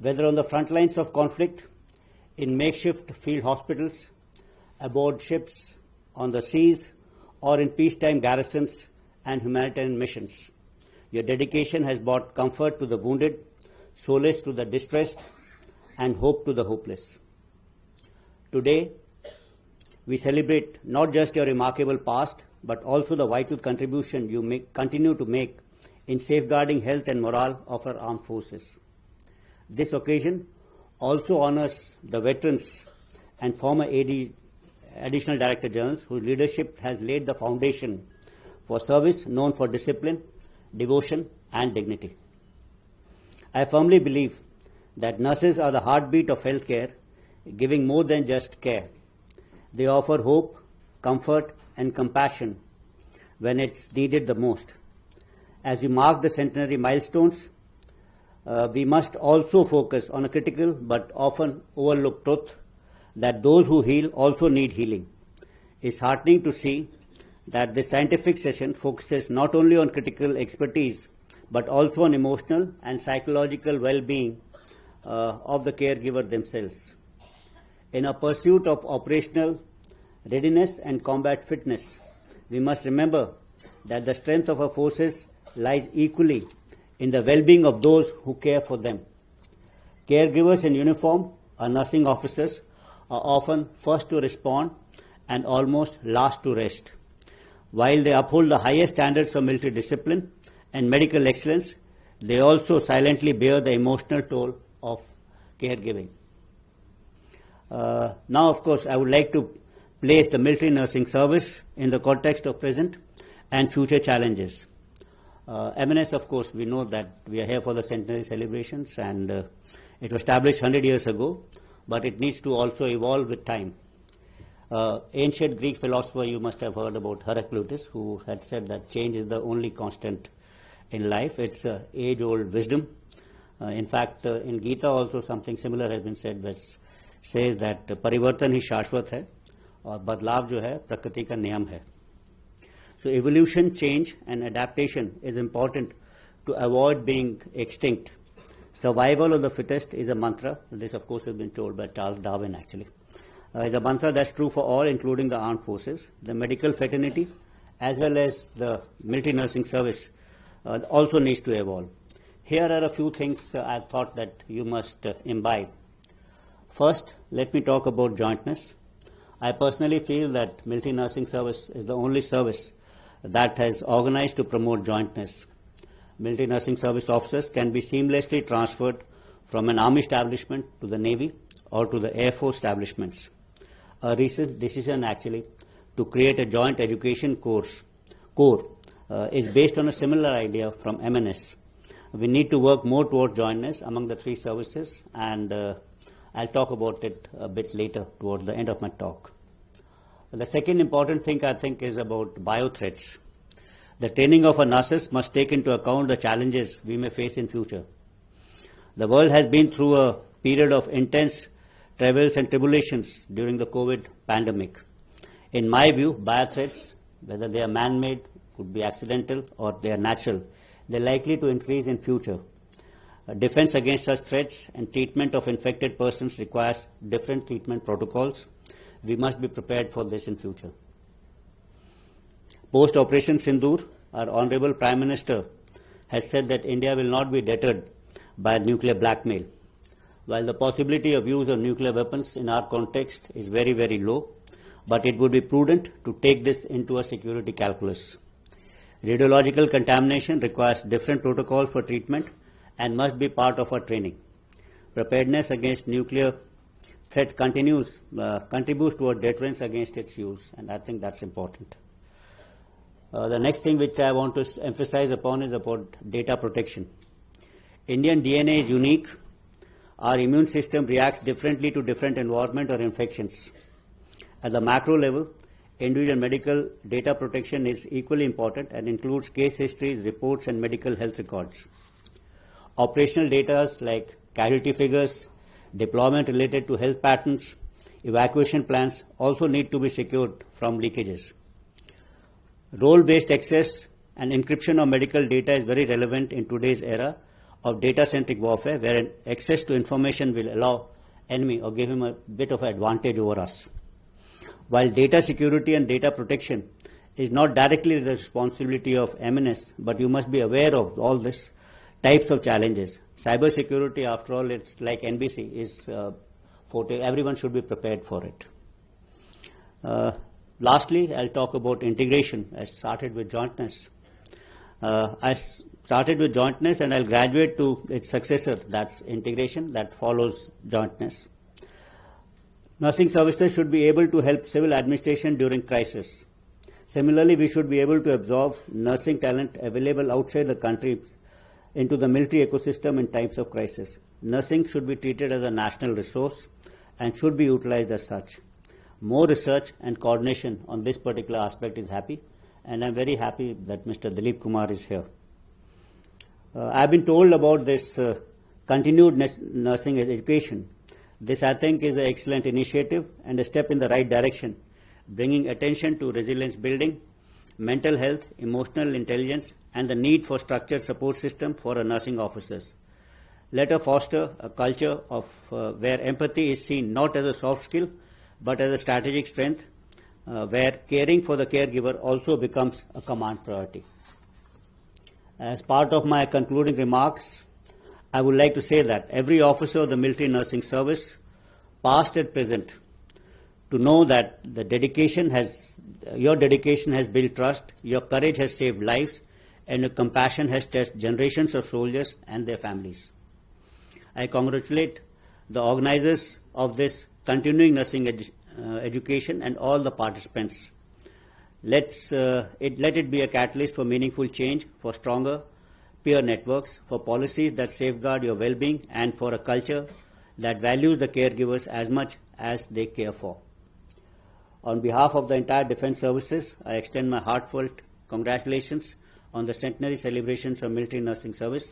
whether on the front lines of conflict, in makeshift field hospitals, aboard ships, on the seas, or in peacetime garrisons and humanitarian missions. Your dedication has brought comfort to the wounded, solace to the distressed, and hope to the hopeless. Today, we celebrate not just your remarkable past, but also the vital contribution you continue to make in safeguarding health and morale of our armed forces. This occasion also honors the veterans and former Additional Director Generals whose leadership has laid the foundation for service known for discipline, devotion, and dignity. I firmly believe that nurses are the heartbeat of healthcare, giving more than just care. They offer hope, comfort, and compassion when it's needed the most. As we mark the centenary milestones, we must also focus on a critical but often overlooked truth that those who heal also need healing. It's heartening to see that this scientific session focuses not only on critical expertise but also on emotional and psychological well-being of the caregiver themselves. In our pursuit of operational readiness and combat fitness, we must remember that the strength of our forces lies equally in the well-being of those who care for them. Caregivers in uniform, our nursing officers, are often first to respond and almost last to rest. While they uphold the highest standards of military discipline and medical excellence, they also silently bear the emotional toll of caregiving. Now, of course, I would like to place the military nursing service in the context of present and future challenges. Eminence, of course, we know that we are here for the centenary celebrations, and it was established 100 years ago, but it needs to also evolve with time. Ancient Greek philosopher, you must have heard about Heraclitus, who had said that change is the only constant in life. It's age-old wisdom. In fact, in Gita also something similar has been said, which says that परिवर्तन ही शाश्वत है और बदलाव जो है प्रकृति का नियम है. So evolution, change, and adaptation is important to avoid being extinct. Survival of the fittest is a mantra. This, of course, has been told by Charles Darwin, actually. It's a mantra that's true for all, including the armed forces. The medical fraternity, as well as the military nursing service, also needs to evolve. Here are a few things I thought that you must imbibe. First, let me talk about jointness. I personally feel that military nursing service is the only service that has organized to promote jointness. Military nursing service officers can be seamlessly transferred from an army establishment to the Navy or to the Air Force establishments. A recent decision actually to create a joint education core is based on a similar idea from MNS. We need to work more towards jointness among the three services, and I'll talk about it a bit later towards the end of my talk. The second important thing I think is about biothreats. The training of our nurses must take into account the challenges we may face in future. The world has been through a period of intense travails and tribulations during the COVID pandemic. In my view, biothreats, whether they are man-made, could be accidental, or they are natural, they're likely to increase in future. Defense against such threats and treatment of infected persons requires different treatment protocols. We must be prepared for this in future. Post-Operation Sindoor, our Honorable Prime Minister has said that India will not be deterred by nuclear blackmail. While the possibility of use of nuclear weapons in our context is very, very low, but it would be prudent to take this into a security calculus. Radiological contamination requires different protocols for treatment and must be part of our training. Preparedness against nuclear threat contributes toward deterrence against its use, and I think that's important. The next thing which I want to emphasize upon is about data protection. Indian DNA is unique. Our immune system reacts differently to different environment or infections. At the macro level, individual medical data protection is equally important and includes case histories, reports, and medical health records. Operational data like casualty figures, deployment related to health patterns, evacuation plans also need to be secured from leakages. Role-based access and encryption of medical data is very relevant in today's era of data-centric warfare, wherein access to information will allow enemy or give him a bit of advantage over us. While data security and data protection is not directly the responsibility of MNS, but you must be aware of all these types of challenges. Cyber security, after all, it's like NBC, is everyone should be prepared for it. Lastly, I'll talk about integration. I started with jointness. I started with jointness and I'll graduate to its successor, that's integration, that follows jointness. Nursing services should be able to help civil administration during crisis. Similarly, we should be able to absorb nursing talent available outside the country into the military ecosystem in times of crisis. Nursing should be treated as a national resource and should be utilized as such. More research and coordination on this particular aspect is happy, and I'm very happy that Mr. Dilip Kumar is here. I've been told about this continued nursing education. This, I think, is an excellent initiative and a step in the right direction, bringing attention to resilience building, mental health, emotional intelligence, and the need for structured support system for our nursing officers. Let us foster a culture of where empathy is seen not as a soft skill, but as a strategic strength, where caring for the caregiver also becomes a command priority. As part of my concluding remarks, I would like to say that every officer of the military nursing service, past and present, to know that your dedication has built trust, your courage has saved lives, and your compassion has touched generations of soldiers and their families. I congratulate the organizers of this continuing nursing education and all the participants. Let it be a catalyst for meaningful change, for stronger peer networks, for policies that safeguard your well-being, and for a culture that values the caregivers as much as they care for. On behalf of the entire Defence Services, I extend my heartfelt congratulations on the centenary celebrations of Military Nursing Service.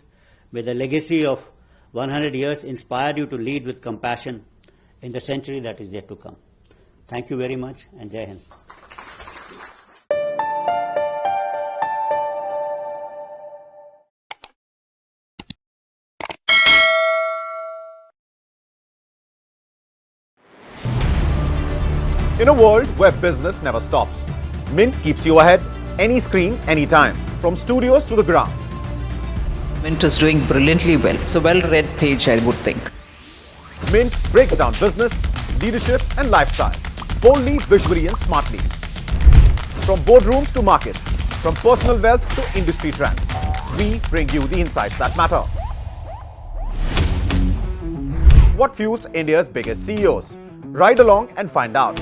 May the legacy of 100 years inspire you to lead with compassion in the century that is yet to come. Thank you very much, and Jai Hind. In a world where business never stops, Mint keeps you ahead, any screen, anytime, from studios to the ground. Mint is doing brilliantly well. It's a well-read page, I would think. Mint breaks down business, leadership and lifestyle, boldly, visually and smartly. From boardrooms to markets, from personal wealth to industry trends, we bring you the insights that matter. What fuels India's biggest CEOs? Ride along and find out.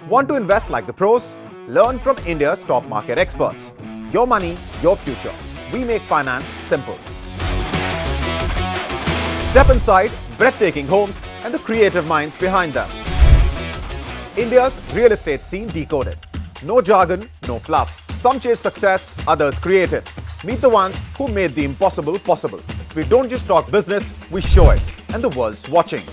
Want to invest like the pros? Learn from India's top market experts. Your money, your future. We make finance simple. Step inside breathtaking homes and the creative minds behind them. India's real estate scene decoded. No jargon, no fluff. Some chase success, others create it. Meet the ones who made the impossible possible. We don't just talk business, we show it. And the world's watching.